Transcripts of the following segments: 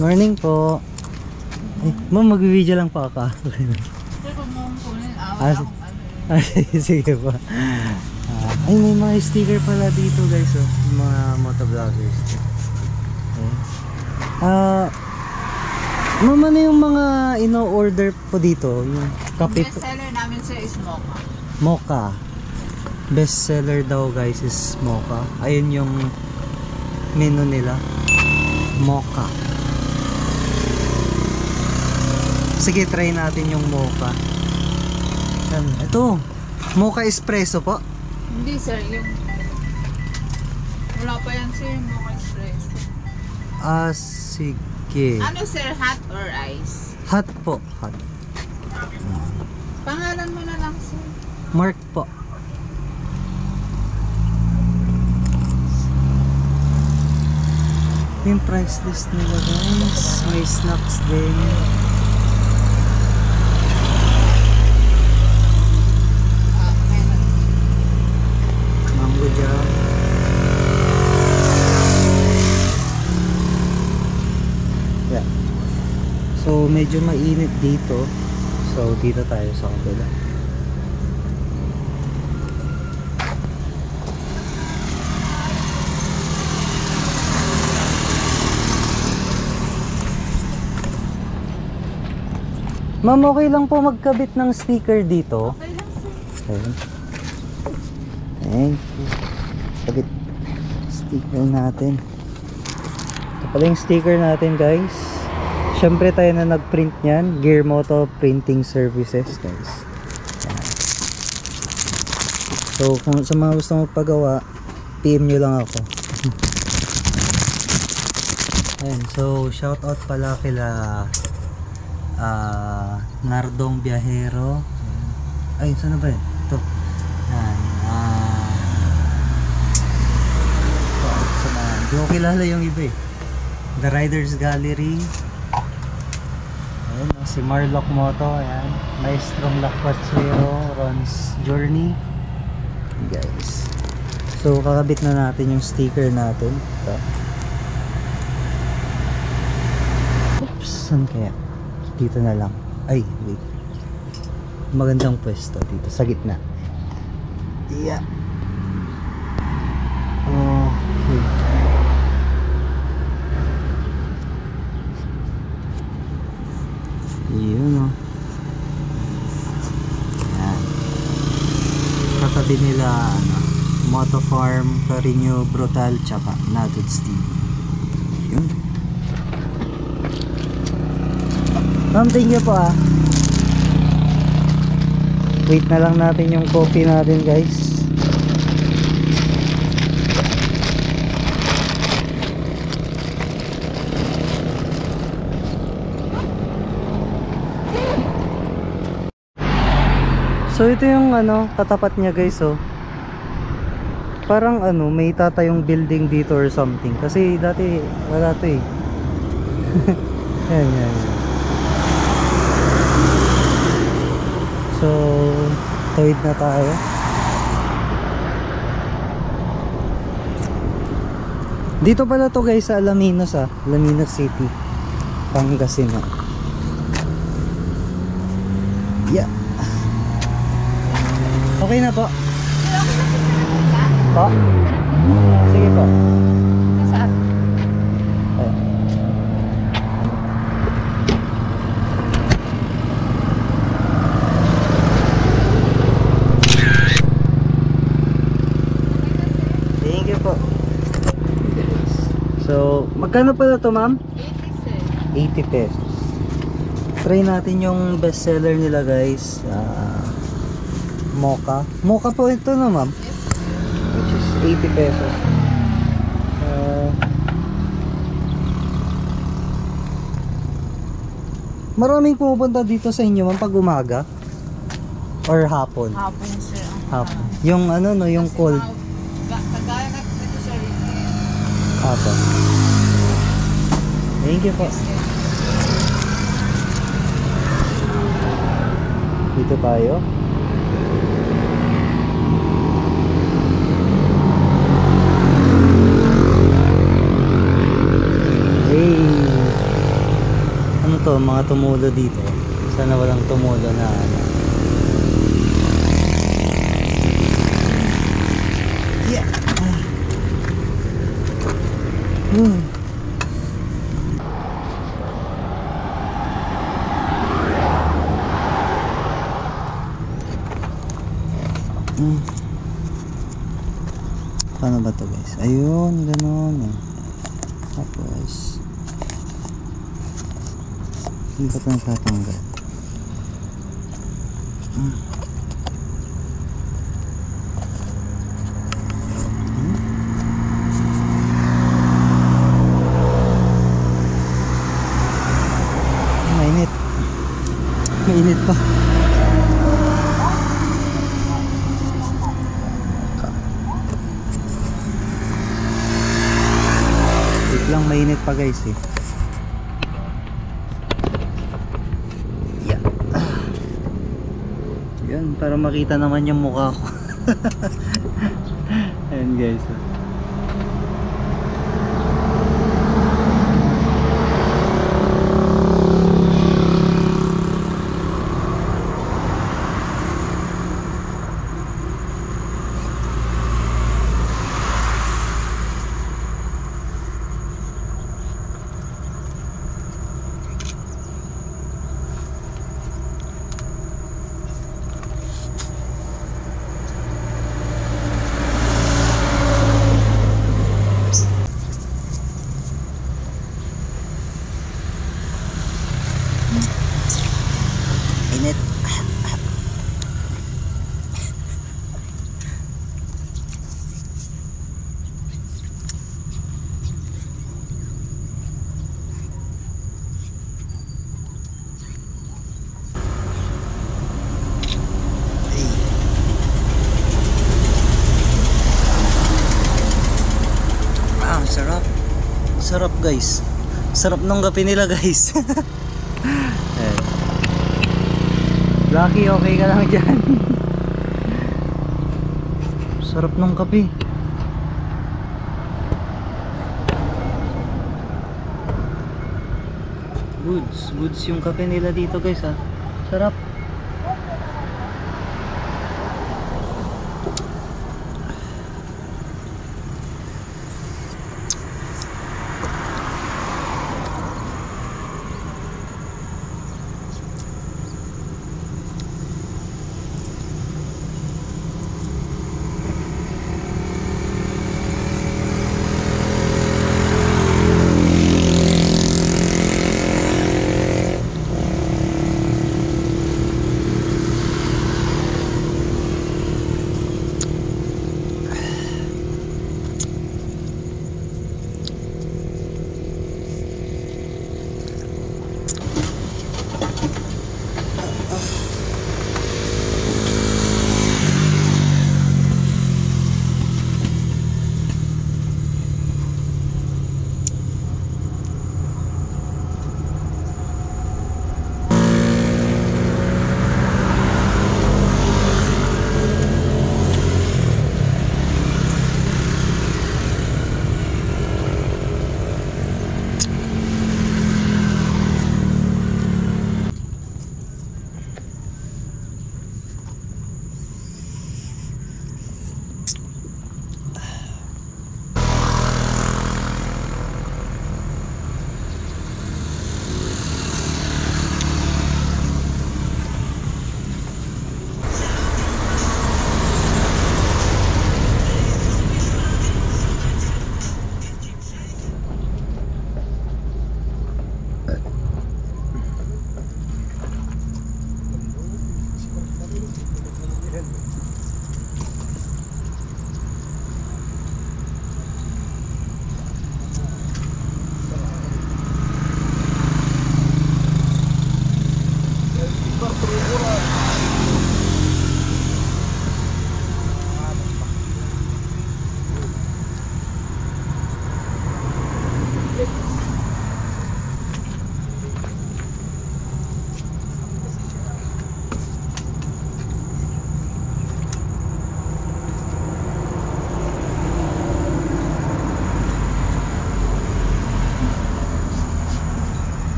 Morning po. Ay, ma'am, mag-video lang po ako. Sige po. Ay, may mga sticker pala dito guys, oh. Mga motovloggers. Okay. Ma'am, ano yung mga ino-order po dito? Yung kape po? Best seller namin sir is mocha. Mocha. Best seller daw guys is mocha. Ayun yung menu nila. Mocha. Sige, try natin yung mocha. Ito, mocha espresso po. Hindi sir, yung wala pa yan sir, yung mocha espresso. Sige. Ano sir, hot or ice? Hot po, hot. Pangalan mo na lang sir. Mark po. Yung price list nila guys. May snacks din. Mango jam. Yeah. So medyo mainit dito. So dito tayo sa kabila. Ma'am, okay lang po magkabit ng sticker dito. Okay lang sir. Okay. Thank you. Kabit sticker natin. Ito pala yung sticker natin guys. Siyempre tayo na nag-print nyan. Gear Moto Printing Services guys. Yan. So kung sa mga gusto magpagawa, PM nyo lang ako. Ayan, so shout out pala kila Nardong Biyahero. Ay, saan na ba yun? Ito. Yan. Hindi ko kilala yung iba eh. The Riders Gallery. Ayan, si Marlock Moto. Ayan. Maestrong Lakwatsero. Ron's Journey. Guys. So, kakabit na natin yung sticker natin. Ito. Oops, saan kaya? Dito na lang. Ay, wait. Magandang pwesto dito sa gitna. Yeah. Okay. Yun, oh. Yan. Katabi nila Moto Farm, Carino Brutal, tsaka Natod Steve. Yun. Ma'am, thank you po ah. Wait na lang natin yung coffee natin guys. So ito yung katapat niya guys oh. Parang may tatayong building dito or something. Kasi dati wala to eh. Yan. So, tawid na tayo. Dito pala to guys sa Alaminos Alaminos City, Pangasinan. Yeah. Okay na po. Po? Sige po. Saan? So, magkano pala to ma'am? 80 80 pesos. Try natin yung best seller nila guys. Mocha. Mocha po ito no ma'am? Which is 80 pesos. Maraming pumupunta dito sa inyo ma'am pag umaga? Or hapon? Hapon sir. Hapon. Yung yung cold. Kagaya na ito sir. Hapon. Thank you po. Dito tayo. Hey. to, mga tumulo dito. Sana walang tumulo na ano. Yeah. Paano ba to guys? Ayun, ganun. Tapos hindi ba ito natatanggal? Mainit. Mainit pa. Wait lang, mainit pa guys eh. Yeah. Yan, para makita naman yung mukha ko. Ayan guys. Init. Sarap. Sarap guys. Sarap nung kape nila guys. Lucky, okay ka lang dyan. Sarap nung kape. Goods yung kape nila dito guys ha. Sarap.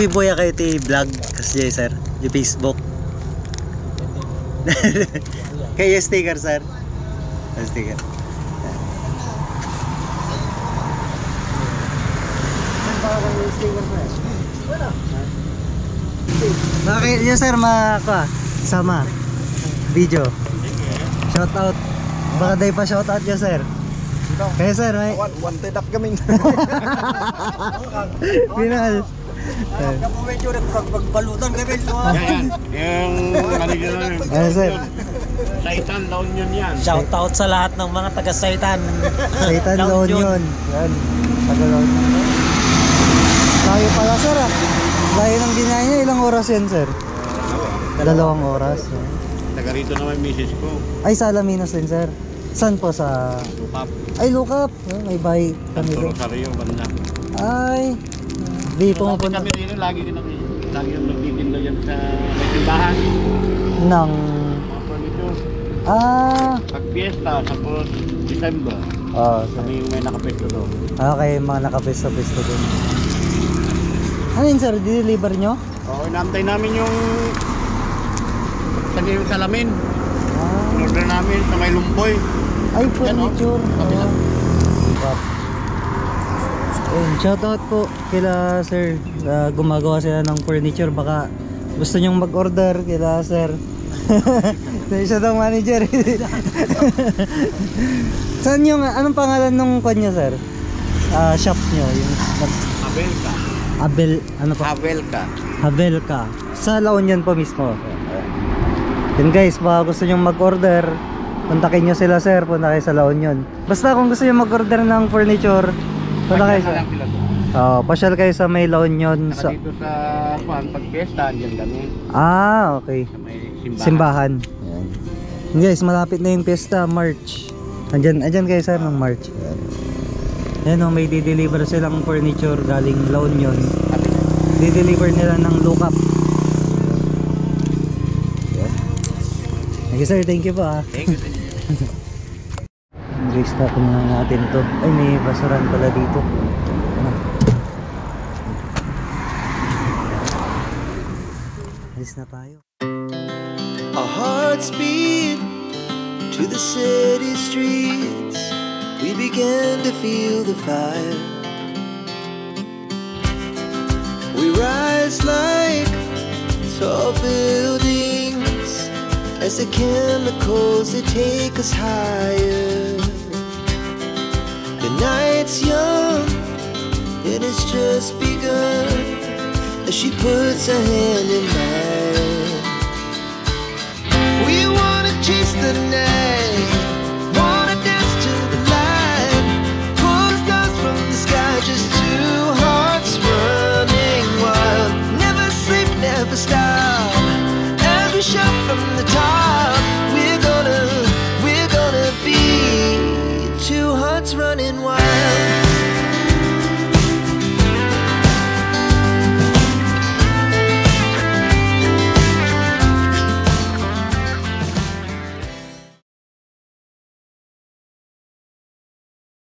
Wiboya kayo ti vlog kasi sir, di Facebook. Kayo sticker sir. Sticker. Bakit yun sir sama video. Shout out. Baka day pa shout out yun sir. Kaya sir, may wanted up kaming. final. Pagbalutan kami. Yan. Yung manager na yun. Ano sir? Saitan, La Union yan. Shoutout sa lahat ng mga taga Saitan. Saitan La Union. Yan. Taga La Union. Tayo pala sir ah. Layo ng ginaya niya, ilang oras yan sir? 2 oras. Taga rito naman yung misis ko. Ay, sa Alaminos din sir. Saan po sa... Lupap. Ay, look up. May bahay kami Santo doon. Rosario, banda. Ay. Di pumapunta. Kami rito, lagi yung nagtitinda dyan sa may timbahan. Nang... Mga furniture. Ah. Pag fiesta, tapos December, Oh, kami yung may nakapesto doon. okay, mga nakapesto-pesto doon. Ano yun sir? Deliver nyo? Oo, inaantay namin yung sabi yung salamin. Ah. In-order namin sa may lumpoy. Ay, furniture. Kabila. Shoutout po kila sir. Gumagawa sila ng furniture. Baka gusto nyong mag-order kila sir. Siya daw manager. Saan yung, anong pangalan nung kanya sir? Shop nyo? Yung, Havelka. ano pa? Havelka. Havelka. Sa La Union po mismo. Yun guys, baka gusto nyong mag-order, kontakin nyo sila sir, punta kayo sa La Union. Basta kung gusto nyo mag-order ng furniture, punta kayo sa... pasyal kayo sa may La Union. Saka dito sa pag fiesta, andyan kami. Okay. Sa may Simbahan. simbahan. Yan. Guys, malapit na yung piyesta, March. Andyan kayo sir ng March. Ayan o, may di-deliver silang furniture galing La Union. Di-deliver nila ng look-up. Okay sir, thank you po ah. Thank you. Restart na natin to. Ay, may basuran pala dito. Ano? Alis na tayo. Our hearts beat to the city streets. We began to feel the fire. We rise like tall buildings as the chemicals they take us higher. The night's young and it's just begun as she puts her hand in mine.